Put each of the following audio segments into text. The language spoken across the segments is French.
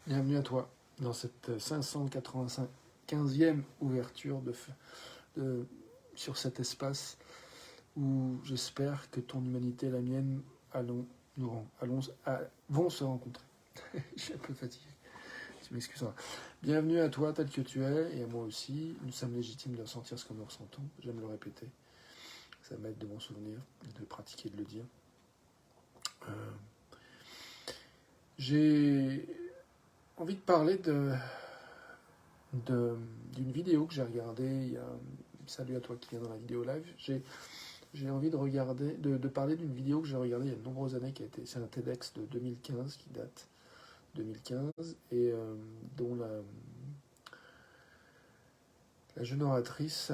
Bienvenue à toi dans cette 595e ouverture de- sur cet espace où j'espère que ton humanité et la mienne allons, allons, vont se rencontrer. Je suis un peu fatigué, tu m'excuseras. Bienvenue à toi tel que tu es et à moi aussi. Nous sommes légitimes de ressentir ce que nous ressentons. J'aime le répéter. Ça m'aide de m'en souvenir, de pratiquer, de le dire. Euh, J'ai envie de parler d'une vidéo que j'ai regardée il y a. Salut à toi qui viens dans la vidéo live. J'ai envie de parler d'une vidéo que j'ai regardée il y a de nombreuses années, c'est un TEDx de 2015 qui date 2015 et dont la jeune oratrice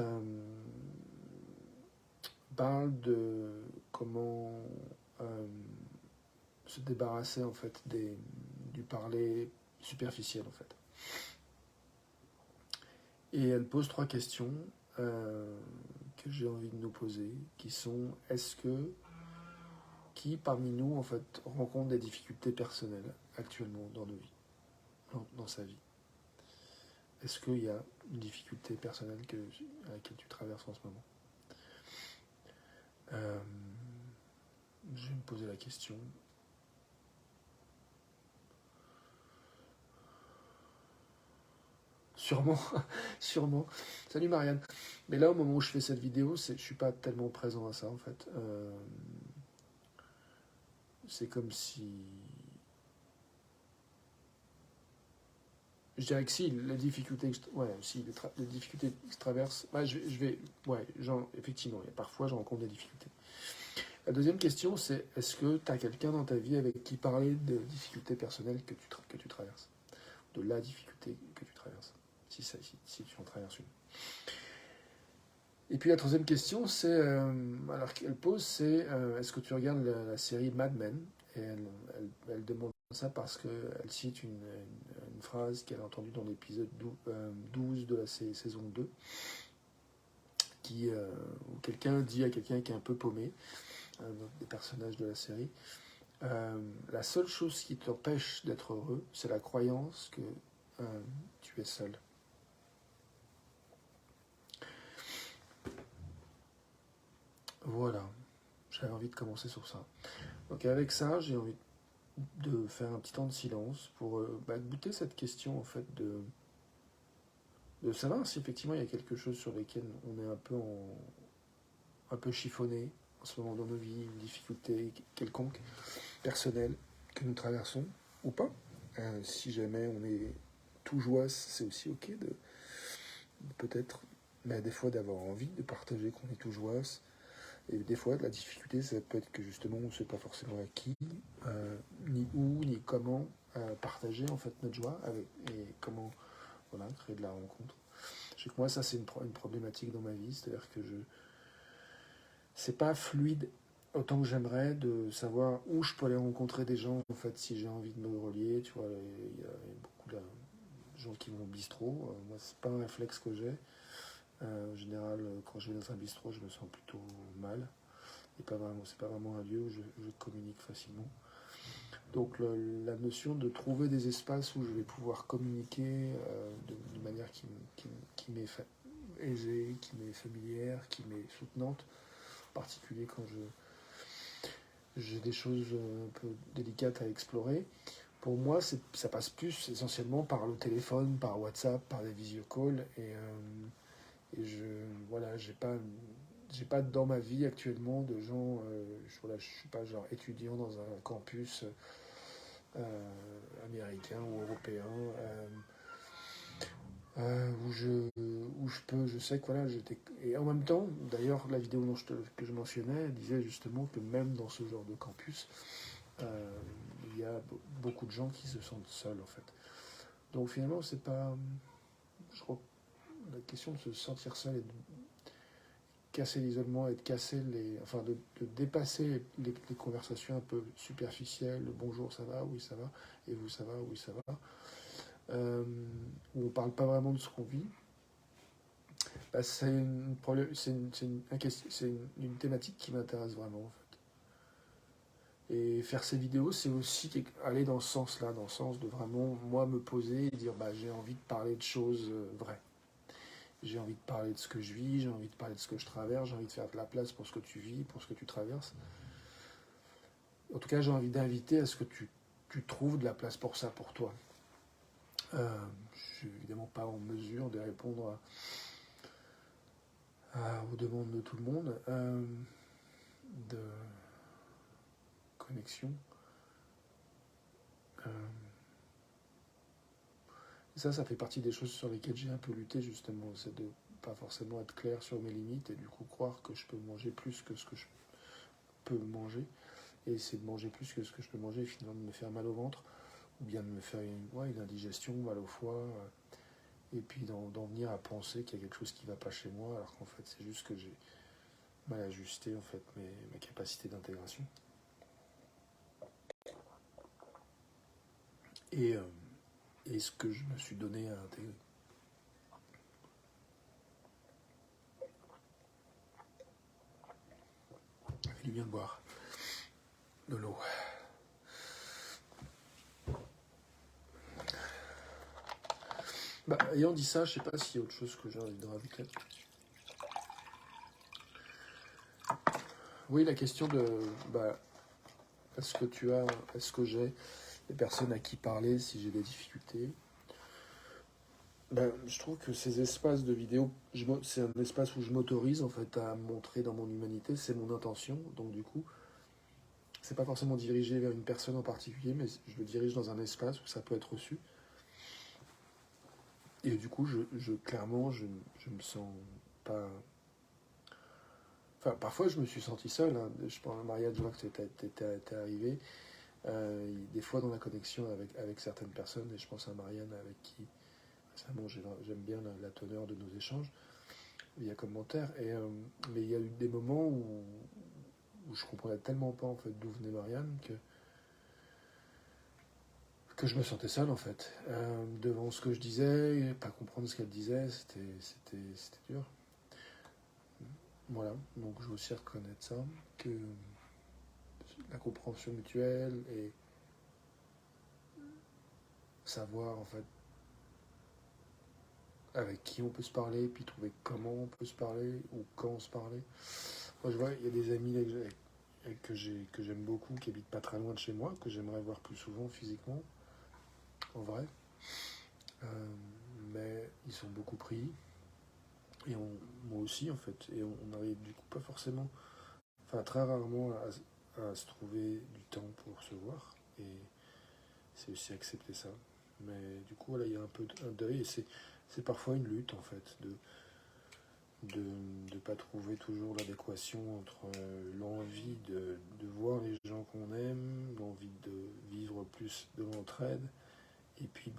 parle de comment euh, se débarrasser en fait du parler superficiel en fait. Et elle pose trois questions que j'ai envie de nous poser, qui sont qui parmi nous en fait rencontre des difficultés personnelles actuellement dans nos vies, dans sa vie. Est-ce qu'il y a une difficulté personnelle à laquelle tu traverses en ce moment? euh, Je vais me poser la question. Sûrement, sûrement. Salut Marianne. Mais là, au moment où je fais cette vidéo, je suis pas tellement présent à ça en fait. C'est comme si je dirais que si, les difficultés, ouais, si, les difficultés que je traverse, ouais, ouais, effectivement, parfois je rencontre des difficultés. La deuxième question, c'est est-ce que tu as quelqu'un dans ta vie avec qui parler de difficultés personnelles que tu traverses, de la difficulté que tu traverses, si tu en traverses une. Et puis la troisième question, alors qu'elle pose, c'est est-ce que tu regardes la série Mad Men? Et elle demande ça parce qu'elle cite une phrase qu'elle a entendue dans l'épisode 12 de la saison 2, où quelqu'un dit à quelqu'un qui est un peu paumé, un des personnages de la série, la seule chose qui t'empêche d'être heureux, c'est la croyance que tu es seul. Voilà, j'avais envie de commencer sur ça. Donc avec ça, j'ai envie de faire un petit temps de silence pour goûter cette question en fait de savoir si effectivement il y a quelque chose sur lequel on est un peu chiffonné en ce moment dans nos vies, une difficulté quelconque, personnelle, que nous traversons, ou pas. Si jamais on est tout joie, c'est aussi ok peut-être, mais des fois d'avoir envie de partager qu'on est tout joie. Et des fois, la difficulté, ça peut être que justement, on ne sait pas forcément à qui, ni où, ni comment partager en fait notre joie et comment voilà, créer de la rencontre. Je sais que moi, ça, c'est une problématique dans ma vie, c'est-à-dire que c'est pas fluide autant que j'aimerais de savoir où je peux aller rencontrer des gens, en fait, si j'ai envie de me relier. Tu vois, il y a beaucoup de gens qui vont au bistrot. Moi, c'est pas un réflexe que j'ai. En général, quand je vais dans un bistrot, je me sens plutôt mal. C'est pas vraiment un lieu où je communique facilement. Donc la notion de trouver des espaces où je vais pouvoir communiquer d'une manière qui m'est aisée, qui m'est familière, qui m'est soutenante, en particulier quand j'ai des choses un peu délicates à explorer. Pour moi, ça passe plus essentiellement par le téléphone, par WhatsApp, par des visiocalls. Et voilà, j'ai pas dans ma vie actuellement de gens, voilà, je suis pas genre étudiant dans un campus américain ou européen où je sais que voilà, j'étais. Et en même temps, d'ailleurs, la vidéo que je mentionnais disait justement que même dans ce genre de campus, euh, il y a beaucoup de gens qui se sentent seuls en fait. Donc finalement, c'est pas. Je crois que la question de se sentir seul et de casser l'isolement et de casser enfin de dépasser les conversations un peu superficielles, le bonjour ça va, oui ça va, et vous ça va, oui ça va, où on parle pas vraiment de ce qu'on vit, bah, une, problème, c'est une thématique qui m'intéresse vraiment en fait. Et faire ces vidéos, c'est aussi aller dans ce sens-là, dans le sens de vraiment, moi, me poser et dire, bah, j'ai envie de parler de choses vraies. J'ai envie de parler de ce que je vis, j'ai envie de parler de ce que je traverse, j'ai envie de faire de la place pour ce que tu vis, pour ce que tu traverses. En tout cas, j'ai envie d'inviter à ce que tu trouves de la place pour ça, pour toi. Je suis évidemment pas en mesure de répondre aux demandes de tout le monde, de connexion. Ça fait partie des choses sur lesquelles j'ai un peu lutté justement, c'est de pas forcément être clair sur mes limites et du coup croire que je peux manger plus que ce que je peux manger et essayer de manger plus que ce que je peux manger et finalement de me faire mal au ventre ou bien de me faire une indigestion, mal au foie et puis d'en venir à penser qu'il y a quelque chose qui ne va pas chez moi alors qu'en fait c'est juste que j'ai mal ajusté en fait mes capacités d'intégration et ce que je me suis donné à intégrer. Ça fait du bien de boire de l'eau. Bah, ayant dit ça, je sais pas s'il y a autre chose que j'ai envie de rajouter. Oui, la question de est-ce que j'ai des personnes à qui parler si j'ai des difficultés. Je trouve que ces espaces de vidéo, c'est un espace où je m'autorise en fait à montrer dans mon humanité, c'est mon intention. Donc du coup, c'est pas forcément dirigé vers une personne en particulier, mais je le dirige dans un espace où ça peut être reçu. Et du coup, clairement, je me sens pas. Enfin, parfois, je me suis senti seul. Hein. Je pense à Maria, je vois que t'es arrivé. Des fois, dans la connexion avec certaines personnes, et je pense à Marianne, avec qui récemment j'aime bien la teneur de nos échanges via commentaire. Mais il y a eu des moments où je comprenais tellement pas en fait d'où venait Marianne que je me sentais seul en fait. Devant ce que je disais, pas comprendre ce qu'elle disait, c'était dur. Voilà, donc je veux aussi reconnaître ça, que la compréhension mutuelle et savoir en fait avec qui on peut se parler, puis trouver comment on peut se parler ou quand se parler. Moi je vois, il y a des amis que j'aime beaucoup, qui habitent pas très loin de chez moi, que j'aimerais voir plus souvent physiquement, en vrai. Mais ils sont beaucoup pris, et moi aussi en fait, et on n'arrive du coup pas forcément, enfin très rarement à se trouver du temps pour se voir, et c'est aussi accepter ça. Mais du coup, là, il y a un peu un deuil, et c'est parfois une lutte, en fait, de ne pas trouver toujours l'adéquation entre l'envie de voir les gens qu'on aime, l'envie de vivre plus de l'entraide, et puis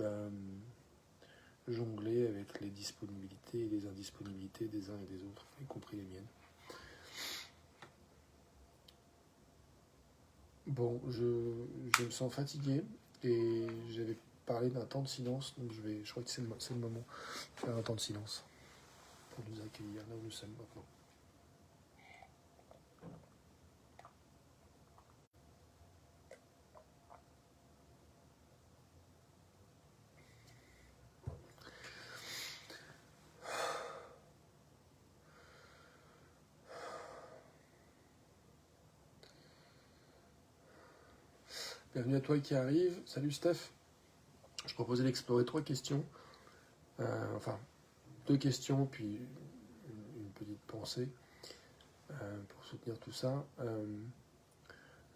jongler avec les disponibilités et les indisponibilités des uns et des autres, y compris les miennes. Bon, je me sens fatigué, et j'avais parlé d'un temps de silence, donc je crois que c'est le moment de faire un temps de silence pour nous accueillir là où nous sommes maintenant. Bienvenue à toi qui arrive. Salut Steph. Je proposais d'explorer 3 questions. Enfin, 2 questions, puis une petite pensée pour soutenir tout ça.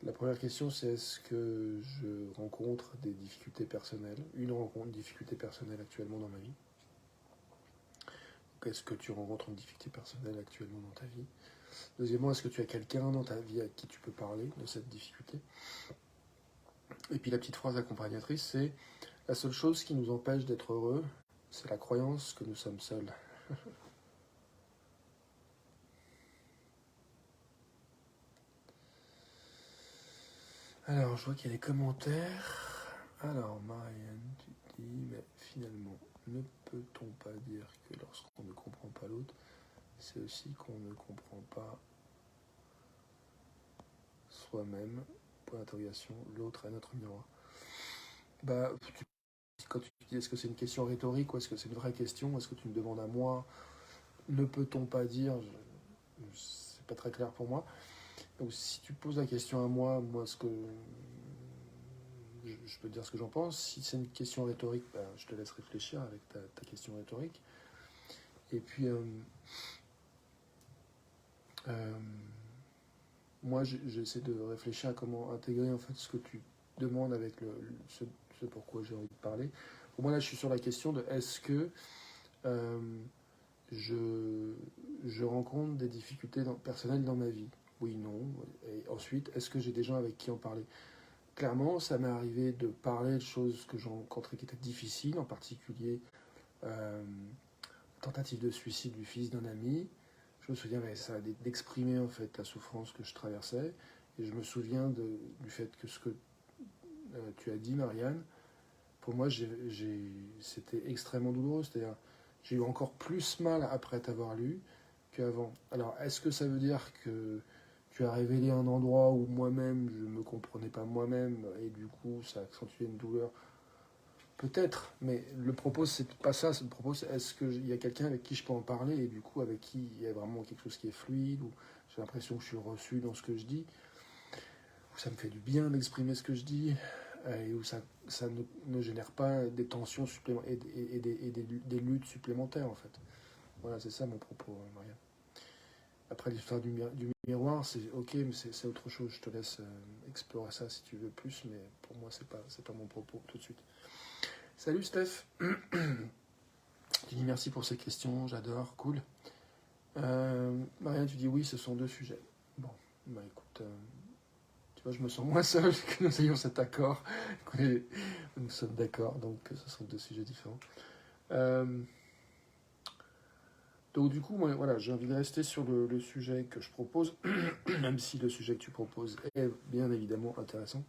La première question, c'est est-ce que je rencontre des difficultés personnelles, une difficulté personnelle actuellement dans ma vie? Donc, est-ce que tu rencontres une difficulté personnelle actuellement dans ta vie? Deuxièmement, est-ce que tu as quelqu'un dans ta vie à qui tu peux parler de cette difficulté? Et puis la petite phrase accompagnatrice, c'est la seule chose qui nous empêche d'être heureux, c'est la croyance que nous sommes seuls. Alors, je vois qu'il y a des commentaires. Alors, Marianne, tu dis, mais finalement, ne peut-on pas dire que lorsqu'on ne comprend pas l'autre, c'est aussi qu'on ne comprend pas soi-même? point d'interrogation, l'autre est notre miroir. Bah, quand tu dis est-ce que c'est une question rhétorique ou est-ce que c'est une vraie question, est-ce que tu me demandes à moi, ne peut-on pas dire, c'est pas très clair pour moi. Donc si tu poses la question à moi ce que je peux te dire ce que j'en pense. Si c'est une question rhétorique, bah, je te laisse réfléchir avec ta question rhétorique. Et puis, moi, j'essaie de réfléchir à comment intégrer en fait ce que tu demandes avec ce pourquoi j'ai envie de parler. Pour moi, là, je suis sur la question de est-ce que euh, je rencontre des difficultés personnelles dans ma vie? Oui, non. Et ensuite, est-ce que j'ai des gens avec qui en parler? Clairement, ça m'est arrivé de parler de choses que j'ai rencontrées qui étaient difficiles, en particulier euh, tentative de suicide du fils d'un ami. Je me souviens ça d'exprimer en fait la souffrance que je traversais. Et je me souviens du fait que ce que tu as dit, Marianne, pour moi, c'était extrêmement douloureux. C'est-à-dire, j'ai eu encore plus mal après t'avoir lu qu'avant. Alors, est-ce que ça veut dire que tu as révélé un endroit où moi-même, je ne me comprenais pas moi-même, et du coup, ça a accentué une douleur? Peut-être, mais le propos, c'est pas ça. Le propos, c'est est-ce qu'il y a quelqu'un avec qui je peux en parler, et du coup, avec qui il y a vraiment quelque chose qui est fluide, ou j'ai l'impression que je suis reçu dans ce que je dis, où ça me fait du bien d'exprimer ce que je dis, et où ça ne génère pas des tensions supplémentaires et des luttes supplémentaires, en fait. Voilà, c'est ça mon propos, Maria. Après, l'histoire du miroir, c'est ok, mais c'est autre chose. Je te laisse explorer ça si tu veux plus, mais pour moi, c'est pas mon propos tout de suite. Salut Steph. Tu dis merci pour ces questions, j'adore, cool. Marianne, tu dis oui, ce sont deux sujets. Bon, bah écoute, tu vois, je me sens moins seul que nous ayons cet accord. Nous sommes d'accord, donc ce sont deux sujets différents. Donc du coup, moi, voilà, j'ai envie de rester sur le sujet que je propose, même si le sujet que tu proposes est bien évidemment intéressant.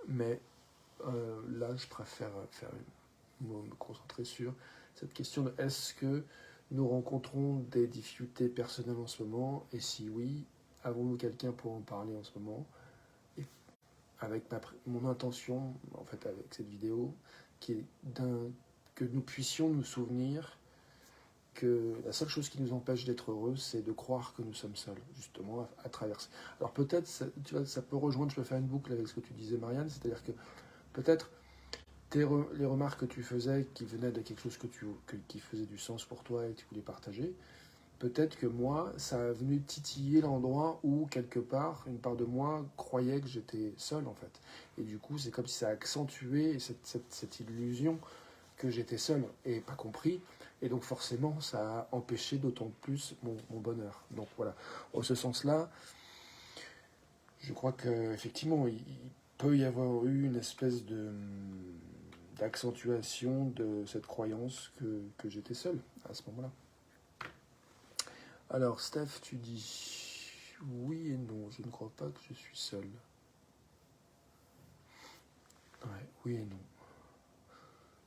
Mais là, je préfère me concentrer sur cette question de est-ce que nous rencontrons des difficultés personnelles en ce moment, et si oui, avons-nous quelqu'un pour en parler en ce moment? Et avec mon intention, en fait, avec cette vidéo, qui est que nous puissions nous souvenir que la seule chose qui nous empêche d'être heureux, c'est de croire que nous sommes seuls, justement, à traverser. Alors peut-être, tu vois, ça peut rejoindre, je peux faire une boucle avec ce que tu disais, Marianne, c'est-à-dire que peut-être les remarques que tu faisais qui venaient de quelque chose qui faisait du sens pour toi et que tu voulais partager, peut-être que moi, ça a venu titiller l'endroit où, quelque part, une part de moi croyait que j'étais seul, en fait. Et du coup, c'est comme si ça accentuait cette illusion que j'étais seul et pas compris. Et donc, forcément, ça a empêché d'autant plus mon bonheur. Donc, voilà. En ce sens-là, je crois qu'effectivement, il peut y avoir eu une espèce d'accentuation de cette croyance que j'étais seul à ce moment-là. Alors, Steph, tu dis oui et non. Je ne crois pas que je suis seul. Ouais, oui et non.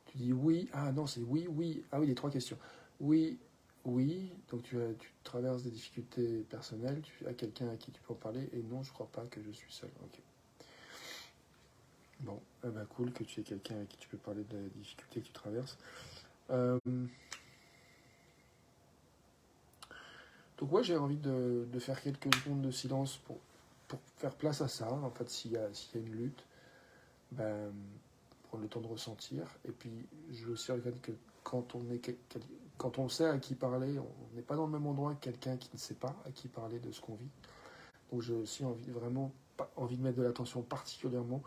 Tu dis oui. Ah non, c'est oui, oui. Ah oui, les trois questions. Oui, oui. Donc tu traverses des difficultés personnelles. Tu as quelqu'un à qui tu peux en parler. Et non, je ne crois pas que je suis seul. Ok. Bon, eh ben cool que tu aies quelqu'un avec qui tu peux parler de la difficulté que tu traverses. Euh, donc ouais, j'ai envie de faire quelques secondes de silence pour faire place à ça. En fait, s'il y a une lutte, ben, prendre le temps de ressentir. Et puis, je veux aussi reconnaître que quand on sait à qui parler, on n'est pas dans le même endroit que quelqu'un qui ne sait pas à qui parler de ce qu'on vit. Donc j'ai aussi envie de mettre de l'attention particulièrement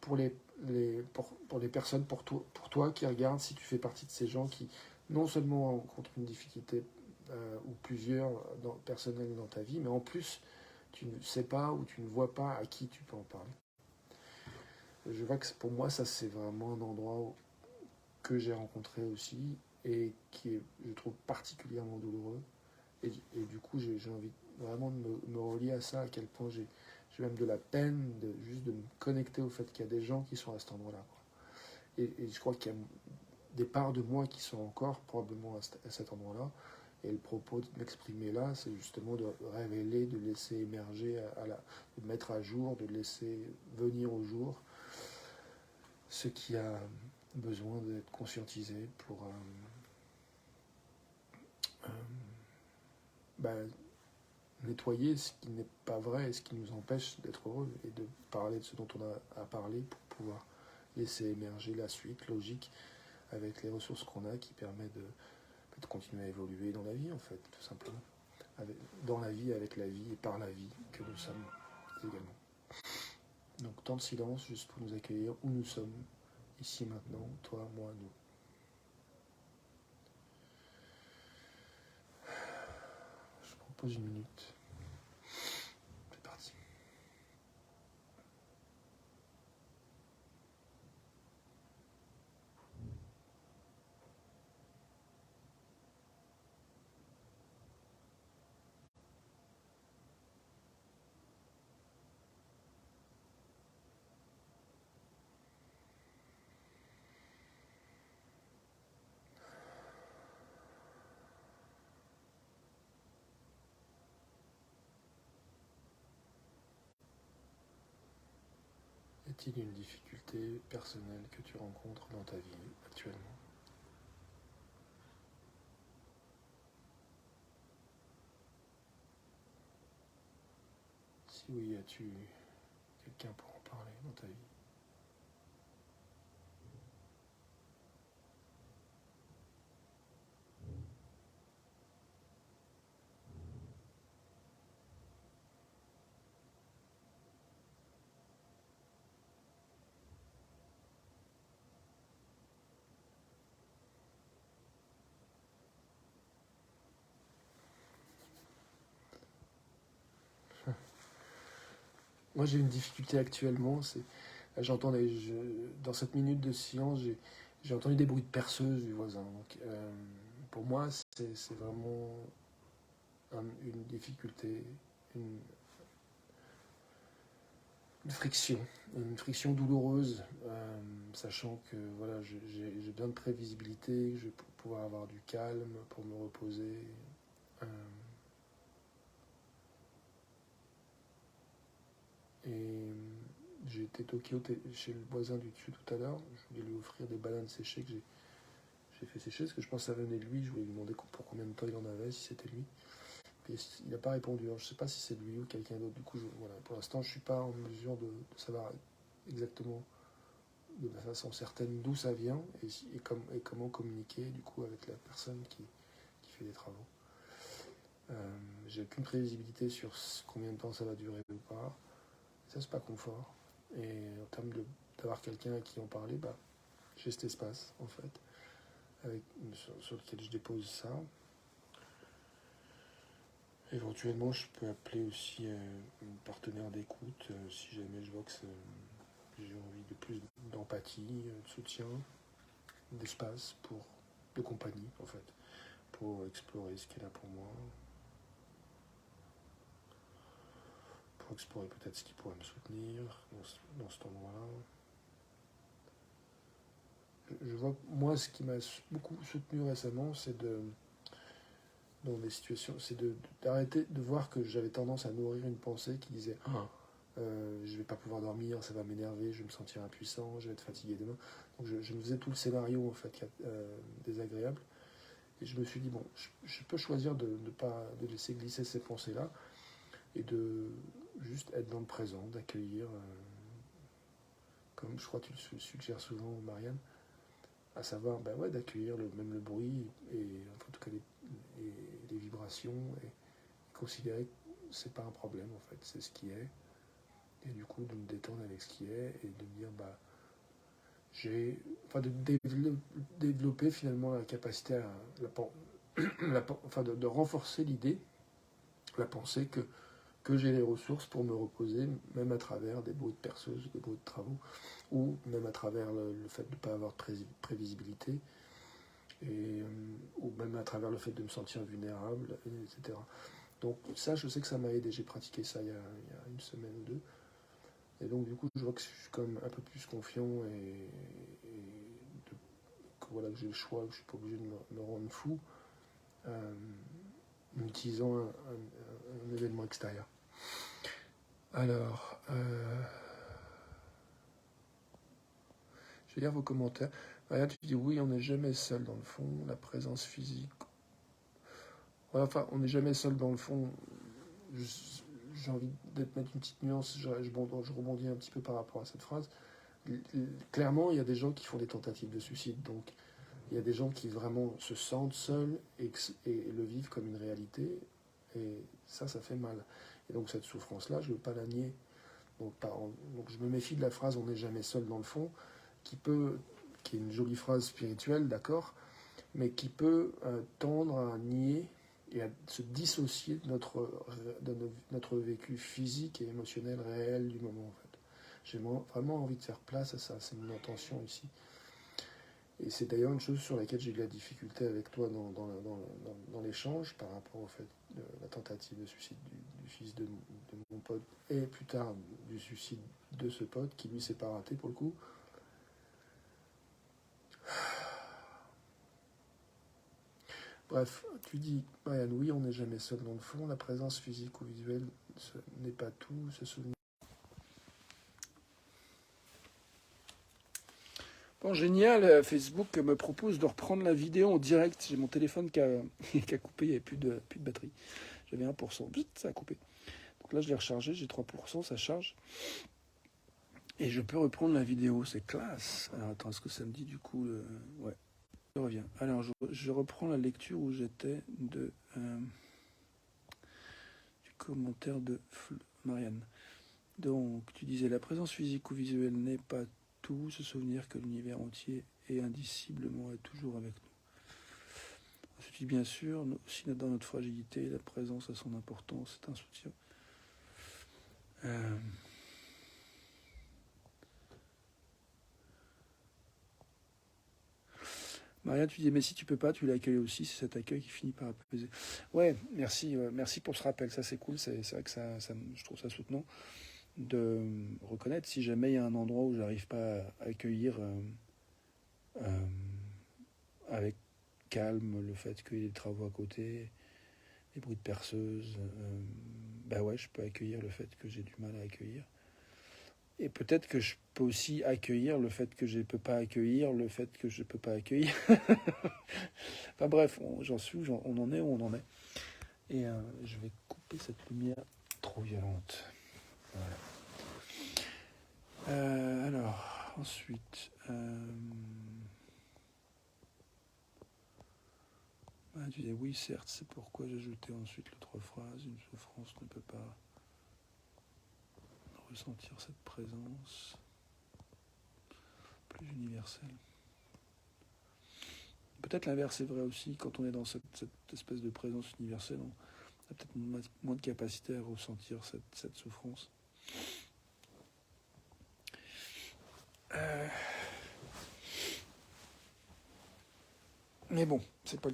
pour pour les personnes, pour toi qui regardes, si tu fais partie de ces gens qui non seulement rencontrent une difficulté ou plusieurs personnelles dans ta vie, mais en plus tu ne sais pas ou tu ne vois pas à qui tu peux en parler. Je vois que pour moi, ça c'est vraiment un endroit que j'ai rencontré aussi et qui est, je trouve, particulièrement douloureux. Et du coup, j'ai envie vraiment de me relier à ça, à quel point j'ai même de la peine juste de me connecter au fait qu'il y a des gens qui sont à cet endroit-là. Et je crois qu'il y a des parts de moi qui sont encore probablement à cet endroit-là. Et le propos de m'exprimer là, c'est justement de révéler, de laisser émerger, de mettre à jour, de laisser venir au jour ce qui a besoin d'être conscientisé pour bah, nettoyer ce qui n'est pas vrai et ce qui nous empêche d'être heureux et de parler de ce dont on a à parler pour pouvoir laisser émerger la suite logique avec les ressources qu'on a qui permet de continuer à évoluer dans la vie en fait, tout simplement. Dans la vie, avec la vie et par la vie que nous sommes également. Donc temps de silence juste pour nous accueillir où nous sommes, ici maintenant, toi, moi, nous. Je propose une minute. C'est parti. Y a-t-il une difficulté personnelle que tu rencontres dans ta vie actuellement ? Si oui, as-tu quelqu'un pour en parler dans ta vie ? Moi j'ai une difficulté actuellement, c'est dans cette minute de silence, j'ai entendu des bruits de perceuse du voisin. Donc, pour moi, c'est vraiment une difficulté, une, une friction douloureuse, sachant que voilà, j'ai besoin de prévisibilité, je vais pouvoir avoir du calme pour me reposer. Euh, et j'ai été toqué chez le voisin du dessus tout à l'heure. Je voulais lui offrir des bananes séchées que j'ai fait sécher, parce que je pense que ça venait de lui. Je voulais lui demander pour combien de temps il en avait, si c'était lui. Et il n'a pas répondu. Alors, je ne sais pas si c'est lui ou quelqu'un d'autre. Du coup, voilà, pour l'instant, je ne suis pas en mesure de savoir exactement de façon certaine d'où ça vient et comment communiquer du coup avec la personne qui fait des travaux. J'ai aucune prévisibilité sur combien de temps ça va durer ou pas. Ça, c'est pas confort. Et en termes d'avoir quelqu'un à qui en parler, bah, j'ai cet espace en fait, sur lequel je dépose ça. Éventuellement, je peux appeler aussi une partenaire d'écoute si jamais je vois que j'ai envie de plus d'empathie, de soutien, d'espace, de compagnie en fait, pour explorer ce qu'elle a pour moi, pour explorer peut-être ce qui pourrait me soutenir dans cet endroit-là. Je vois que moi, ce qui m'a beaucoup soutenu récemment, c'est dans des situations, c'est d'arrêter de voir que j'avais tendance à nourrir une pensée qui disait je vais pas pouvoir dormir, ça va m'énerver, je vais me sentir impuissant, je vais être fatigué demain. Donc je me faisais tout le scénario en fait désagréable. Et je me suis dit bon, je peux choisir de ne pas de laisser glisser ces pensées-là et de juste être dans le présent, d'accueillir, comme je crois que tu le suggères souvent, Marianne, à savoir d'accueillir même le bruit et en tout cas les vibrations et considérer que c'est pas un problème en fait, c'est ce qui est. Et du coup de me détendre avec ce qui est et de me dire de développer finalement la capacité à de renforcer l'idée, la pensée que j'ai les ressources pour me reposer, même à travers des bruits de perceuse, des bruits de travaux, ou même à travers le fait de ne pas avoir de prévisibilité, ou même à travers le fait de me sentir vulnérable, etc. Donc ça, je sais que ça m'a aidé, j'ai pratiqué ça il y a une semaine ou deux, et donc du coup, je vois que je suis comme un peu plus confiant que voilà, que j'ai le choix, que je ne suis pas obligé de me rendre fou. en utilisant un événement extérieur. Alors, je vais lire vos commentaires. Maria, tu dis oui, on n'est jamais seul dans le fond, la présence physique. Ouais, enfin, on n'est jamais seul dans le fond. J'ai envie de mettre une petite nuance, je rebondis un petit peu par rapport à cette phrase. Clairement, il y a des gens qui font des tentatives de suicide, donc il y a des gens qui vraiment se sentent seuls et le vivent comme une réalité, et ça fait mal. Et donc cette souffrance-là, je ne veux pas la nier. Donc je me méfie de la phrase "on n'est jamais seul dans le fond", qui est une jolie phrase spirituelle, d'accord, mais qui peut tendre à nier et à se dissocier de notre vécu physique et émotionnel réel du moment, en fait. J'ai vraiment envie de faire place à ça, c'est mon intention ici. Et c'est d'ailleurs une chose sur laquelle j'ai eu de la difficulté avec toi dans l'échange par rapport au fait de la tentative de suicide du fils de mon pote, et plus tard du suicide de ce pote qui lui s'est pas raté pour le coup. Bref, tu dis, Marianne, oui, on n'est jamais seul dans le fond, la présence physique ou visuelle ce n'est pas tout, se souvenir. Bon, génial, Facebook me propose de reprendre la vidéo en direct. J'ai mon téléphone qui a coupé, il n'y avait plus de batterie. J'avais 1%, ça a coupé. Donc là, je l'ai rechargé, j'ai 3%, ça charge. Et je peux reprendre la vidéo, c'est classe. Alors attends, est-ce que ça me dit du coup ouais, je reviens. Alors je reprends la lecture où j'étais du commentaire de Marianne. Donc tu disais, la présence physique ou visuelle n'est pas tout, se souvenir que l'univers entier est indiciblement et toujours avec nous. Ensuite, bien sûr, aussi dans notre fragilité, la présence a son importance, c'est un soutien. Maria, tu dis, mais si tu peux pas, tu l'accueilles aussi, c'est cet accueil qui finit par apaiser. Ouais, merci pour ce rappel, ça c'est cool, c'est vrai que je trouve ça soutenant de reconnaître si jamais il y a un endroit où j'arrive pas à accueillir avec calme le fait qu'il y ait des travaux à côté, les bruits de perceuse, bah ouais, je peux accueillir le fait que j'ai du mal à accueillir. Et peut-être que je peux aussi accueillir le fait que je ne peux pas accueillir le fait que je ne peux pas accueillir. Enfin bref, on en est où on en est. Et je vais couper cette lumière trop violente. Voilà. Alors, ensuite... tu dis oui, certes, c'est pourquoi j'ajoutais ensuite l'autre phrase. Une souffrance ne peut pas ressentir cette présence plus universelle. Peut-être l'inverse est vrai aussi, quand on est dans cette espèce de présence universelle, on a peut-être moins de capacité à ressentir cette souffrance. Mais bon, c'est pas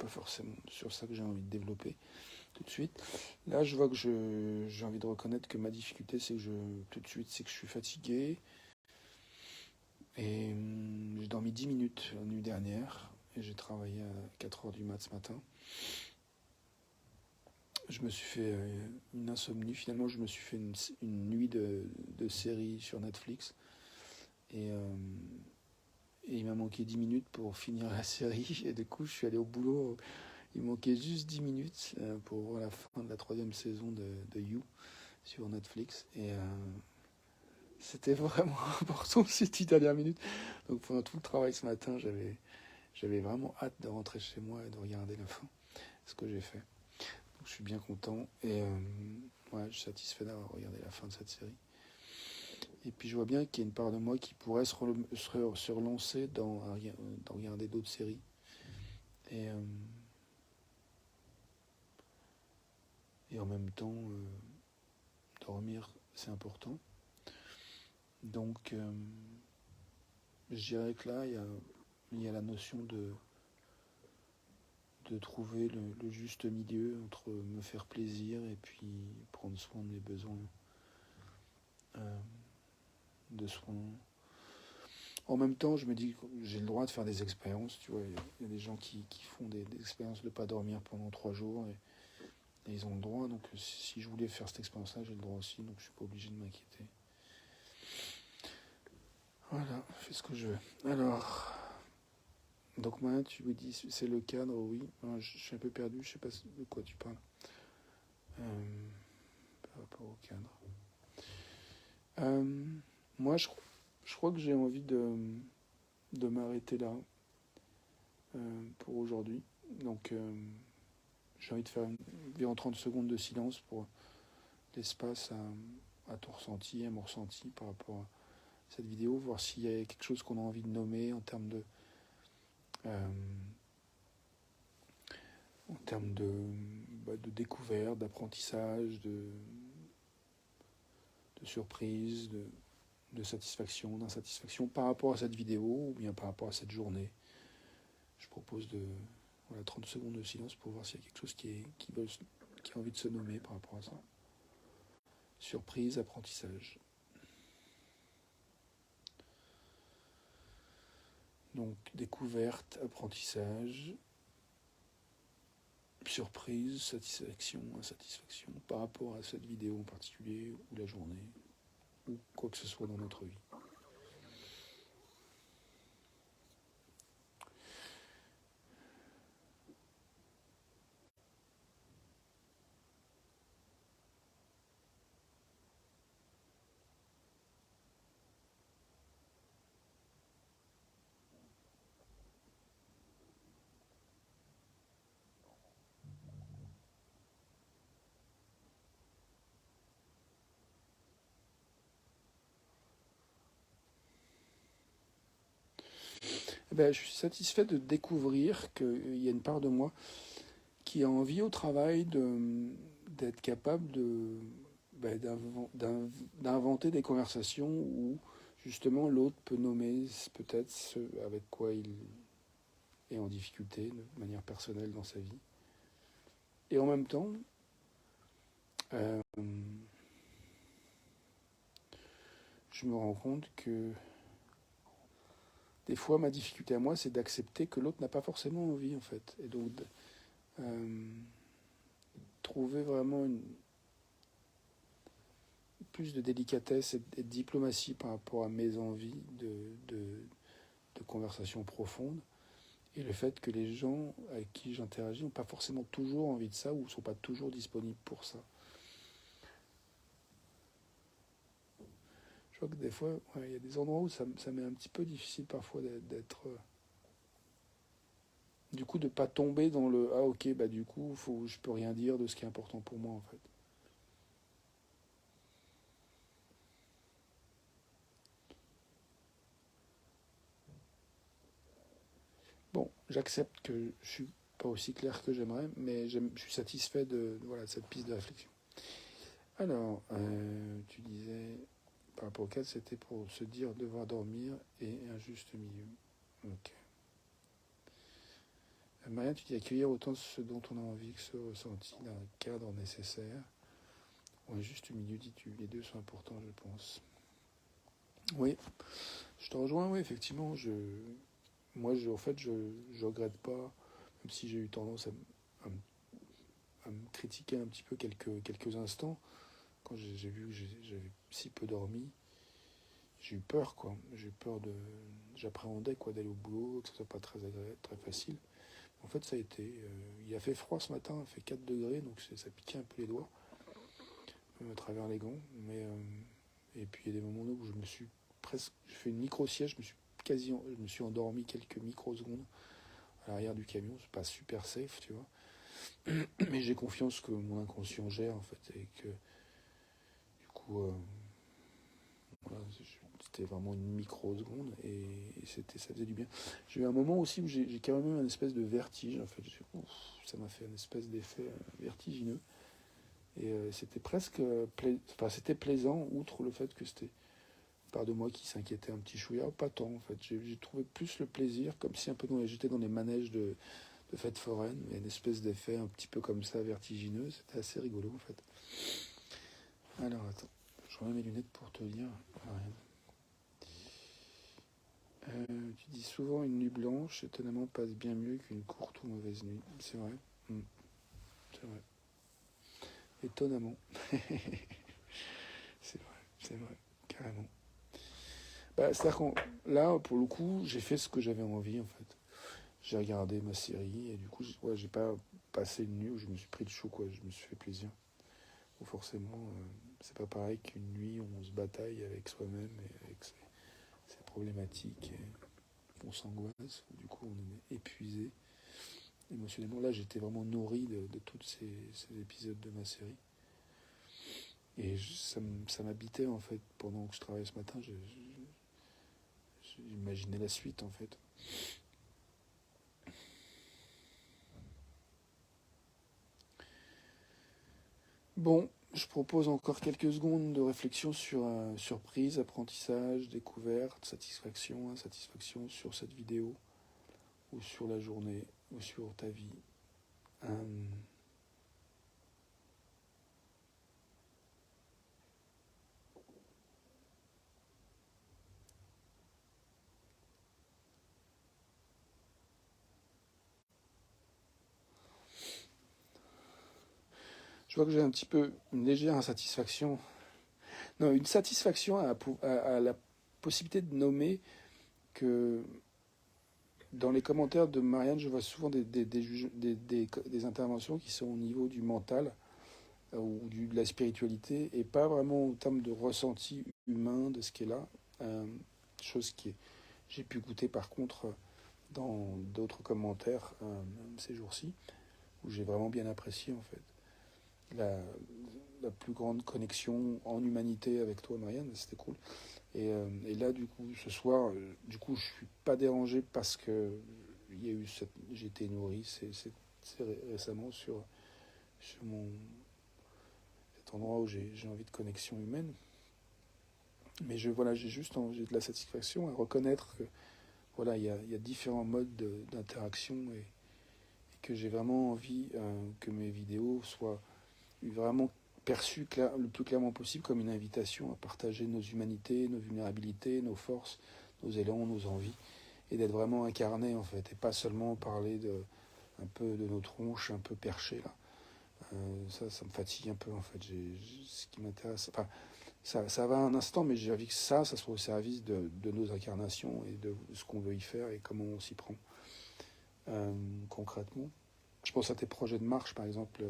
forcément sur ça que j'ai envie de développer tout de suite. Là, je vois que j'ai envie de reconnaître que ma difficulté, c'est que je suis fatigué. Et j'ai dormi 10 minutes la nuit dernière et j'ai travaillé à 4h du mat ce matin. Je me suis fait une insomnie. Finalement, je me suis fait une nuit de série sur Netflix. Et il m'a manqué 10 minutes pour finir la série. Et du coup, je suis allé au boulot. Il manquait juste 10 minutes pour voir la fin de la 3e saison de You sur Netflix. Et c'était vraiment important ces 10 dernières minutes. Donc pendant tout le travail ce matin, j'avais vraiment hâte de rentrer chez moi et de regarder la fin. C'est ce que j'ai fait. Donc je suis bien content et ouais, je suis satisfait d'avoir regardé la fin de cette série. Et puis je vois bien qu'il y a une part de moi qui pourrait se relancer dans regarder d'autres séries. Et en même temps, dormir, c'est important. Donc je dirais que là, il y a la notion de trouver le juste milieu entre me faire plaisir et puis prendre soin de mes besoins de soins En même temps, je me dis que j'ai le droit de faire des expériences, tu vois. Il y a des gens qui font des expériences de ne pas dormir pendant 3 jours et ils ont le droit. Donc si je voulais faire cette expérience-là, j'ai le droit aussi. Donc je ne suis pas obligé de m'inquiéter. Voilà, je fais ce que je veux. Alors, donc maintenant tu me dis c'est le cadre, oui. Je suis un peu perdu, je ne sais pas de quoi tu parles. Par rapport au cadre. Moi, je crois que j'ai envie de m'arrêter là pour aujourd'hui. Donc, j'ai envie de faire environ 30 secondes de silence pour l'espace à ton ressenti, à mon ressenti par rapport à cette vidéo, voir s'il y a quelque chose qu'on a envie de nommer euh, en termes de découverte, d'apprentissage, de surprise, de satisfaction, d'insatisfaction par rapport à cette vidéo ou bien par rapport à cette journée. Je propose 30 secondes de silence pour voir s'il y a quelque chose qui a envie de se nommer par rapport à ça. Surprise, apprentissage. Donc découverte, apprentissage, surprise, satisfaction, insatisfaction par rapport à cette vidéo en particulier ou la journée ou quoi que ce soit dans notre vie. Je suis satisfait de découvrir qu'il y a une part de moi qui a envie au travail d'être capable d'inventer des conversations où justement l'autre peut nommer peut-être ce avec quoi il est en difficulté de manière personnelle dans sa vie. Et en même temps, euh, je me rends compte que des fois ma difficulté à moi c'est d'accepter que l'autre n'a pas forcément envie en fait. Et donc trouver vraiment plus de délicatesse et de diplomatie par rapport à mes envies de conversation profonde et le fait que les gens avec qui j'interagis n'ont pas forcément toujours envie de ça ou ne sont pas toujours disponibles pour ça. Je crois que des fois, il y a des endroits où ça m'est un petit peu difficile parfois d'être... du coup, de ne pas tomber dans le « ah ok, du coup, je peux rien dire de ce qui est important pour moi en fait ». Bon, j'accepte que je suis pas aussi clair que j'aimerais, mais je suis satisfait de cette piste de réflexion. Alors, tu disais, par rapport au cadre, c'était pour se dire devoir dormir et un juste milieu. Ok. Maria, tu dis accueillir autant ce dont on a envie que ce ressenti dans un cadre nécessaire. Ou un juste milieu, dis-tu. Les deux sont importants, je pense. Oui, je te rejoins, oui, effectivement. En fait, je regrette pas, même si j'ai eu tendance à me critiquer un petit peu quelques instants, quand j'ai vu que j'avais si peu dormi, j'ai eu peur, quoi. J'ai eu peur j'appréhendais, quoi, d'aller au boulot, que ce soit pas très agréable, très facile. En fait, ça a été... il a fait froid ce matin, il a fait 4 degrés, donc ça piquait un peu les doigts, même à travers les gants. Et puis, il y a des moments où je me suis presque... J'ai fait une micro-sieste, je me suis endormi quelques microsecondes à l'arrière du camion. C'est pas super safe, tu vois. Mais j'ai confiance que mon inconscient gère, en fait, et que, du coup... voilà, c'était vraiment une microseconde et ça faisait du bien. J'ai eu un moment aussi où j'ai quand même eu une espèce de vertige. En fait, ça m'a fait une espèce d'effet vertigineux. Et c'était presque c'était plaisant, outre le fait que c'était une part de moi qui s'inquiétait un petit chouïa. Pas tant, en fait. J'ai trouvé plus le plaisir, comme si un peu j'étais dans les manèges de fêtes foraines, mais une espèce d'effet un petit peu comme ça, vertigineux. C'était assez rigolo, en fait. Alors, attends. Je remets mes lunettes pour te lire. Rien. Tu dis souvent une nuit blanche, étonnamment, passe bien mieux qu'une courte ou mauvaise nuit. C'est vrai. C'est vrai. Étonnamment. C'est vrai, carrément. C'est-à-dire que là, pour le coup, j'ai fait ce que j'avais envie, en fait. J'ai regardé ma série et du coup, j'ai pas passé une nuit où je me suis pris de chaud, quoi. Je me suis fait plaisir. Ou forcément, c'est pas pareil qu'une nuit où on se bataille avec soi-même et avec ses problématiques et on s'angoisse. Du coup, on est épuisé émotionnellement. Là, j'étais vraiment nourri de tous ces épisodes de ma série. Et ça m'habitait, en fait, pendant que je travaillais ce matin. J'imaginais la suite, en fait. Bon, je propose encore quelques secondes de réflexion sur surprise, apprentissage, découverte, satisfaction, insatisfaction sur cette vidéo, ou sur la journée, ou sur ta vie. Euh, je vois que j'ai un petit peu une légère insatisfaction. Non, une satisfaction à la possibilité de nommer que dans les commentaires de Marianne, je vois souvent des interventions qui sont au niveau du mental ou de la spiritualité et pas vraiment en termes de ressenti humain de ce qui est là. Euh, chose qui est, j'ai pu goûter par contre dans d'autres commentaires ces jours-ci, où j'ai vraiment bien apprécié en fait la, la plus grande connexion en humanité avec toi, Marianne, c'était cool. Et là, du coup, ce soir, du coup, je suis pas dérangé parce que il y a eu j'ai été nourri récemment sur cet endroit où j'ai envie de connexion humaine. Mais voilà, j'ai de la satisfaction à reconnaître que voilà, il y a différents modes d'interaction et que j'ai vraiment envie que mes vidéos soient vraiment perçues le plus clairement possible comme une invitation à partager nos humanités, nos vulnérabilités, nos forces, nos élans, nos envies, et d'être vraiment incarné en fait, et pas seulement parler un peu de nos tronches un peu perchées là. Ça me fatigue un peu en fait. Ce qui m'intéresse, enfin, ça va un instant, mais j'ai envie que ça soit au service de nos incarnations et de ce qu'on veut y faire et comment on s'y prend concrètement. Je pense à tes projets de marche, par exemple,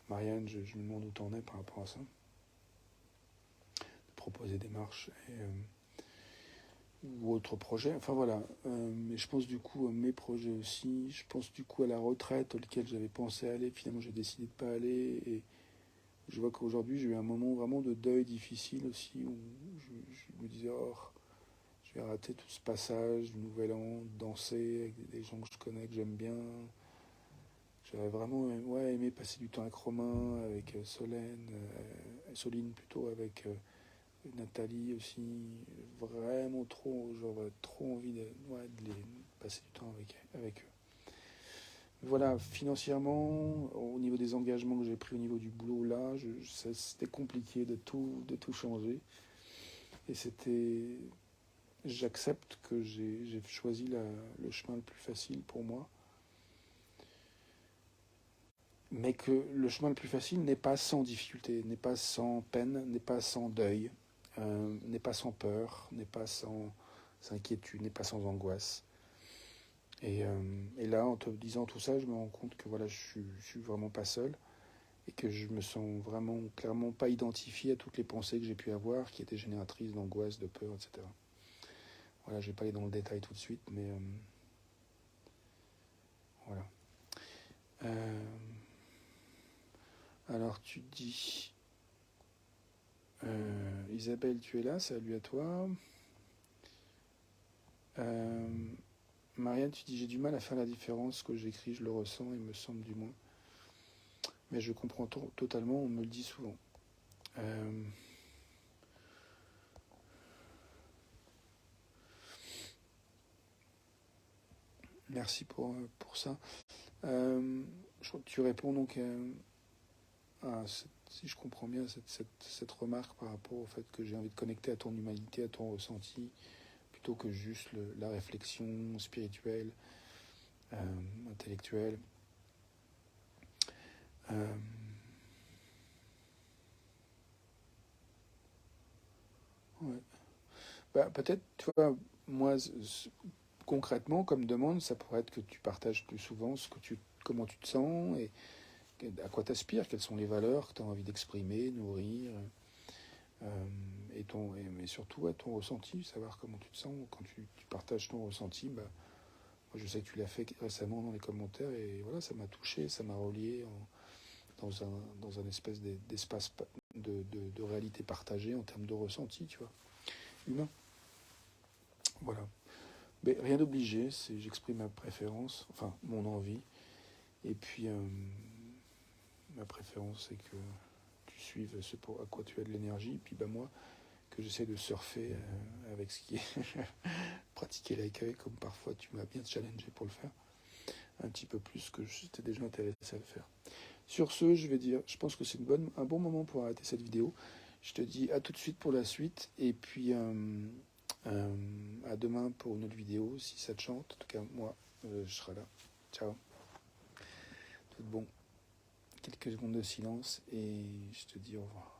Marianne, je me demande où t'en es par rapport à ça. De proposer des marches ou autres projets. Enfin voilà. Mais je pense du coup à mes projets aussi. Je pense du coup à la retraite auquel j'avais pensé aller. Finalement, j'ai décidé de pas aller. Et je vois qu'aujourd'hui, j'ai eu un moment vraiment de deuil difficile aussi où je me disais, oh, je vais rater tout ce passage du Nouvel An, danser avec des gens que je connais, que j'aime bien. J'avais vraiment aimé passer du temps avec Romain, avec Soline plutôt, avec Nathalie aussi. Vraiment trop, j'aurais trop envie de les passer du temps avec eux. Voilà, financièrement, au niveau des engagements que j'ai pris au niveau du boulot, là, c'était compliqué de tout changer. Et j'accepte que j'ai choisi le chemin le plus facile pour moi, mais que le chemin le plus facile n'est pas sans difficulté, n'est pas sans peine, n'est pas sans deuil, n'est pas sans peur, n'est pas sans inquiétude, n'est pas sans angoisse. Et là, en te disant tout ça, je me rends compte que voilà, je suis vraiment pas seul et que je me sens vraiment clairement pas identifié à toutes les pensées que j'ai pu avoir, qui étaient génératrices d'angoisse, de peur, etc. Voilà, je vais pas aller dans le détail tout de suite, mais voilà. Euh, alors tu dis, Isabelle, tu es là, salut à toi. Euh, Marianne, tu dis, j'ai du mal à faire la différence, ce que j'écris, je le ressens, il me semble du moins. Mais je comprends totalement, on me le dit souvent. Merci pour ça. Tu réponds donc si je comprends bien, cette remarque par rapport au fait que j'ai envie de connecter à ton humanité, à ton ressenti, plutôt que juste la réflexion spirituelle, intellectuelle. Ouais. Bah, peut-être, tu vois, moi, concrètement, comme demande, ça pourrait être que tu partages plus souvent comment tu te sens et à quoi tu aspires, quelles sont les valeurs que tu as envie d'exprimer, nourrir, mais surtout ton ressenti, savoir comment tu te sens. Quand tu partages ton ressenti, bah, moi, je sais que tu l'as fait récemment dans les commentaires et voilà, ça m'a touché, ça m'a relié dans un espèce d'espace de réalité partagée en termes de ressenti, tu vois, humain. Voilà. Mais rien d'obligé, j'exprime ma préférence, enfin mon envie. Et puis ma préférence, c'est que tu suives à quoi tu as de l'énergie. Et puis bah, moi, que j'essaie de surfer avec ce qui est pratiquer l'accueil, comme parfois tu m'as bien challengé pour le faire, un petit peu plus que j'étais déjà intéressé à le faire. Sur ce, je pense que c'est un bon moment pour arrêter cette vidéo. Je te dis à tout de suite pour la suite, et puis à demain pour une autre vidéo, si ça te chante. En tout cas, moi, je serai là. Ciao. Tout bon. Quelques secondes de silence, et je te dis au revoir.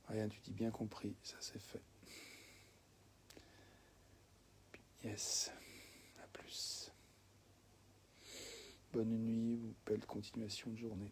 Rien, tu dis bien compris, ça c'est fait. Yes, à plus. Bonne nuit ou belle continuation de journée.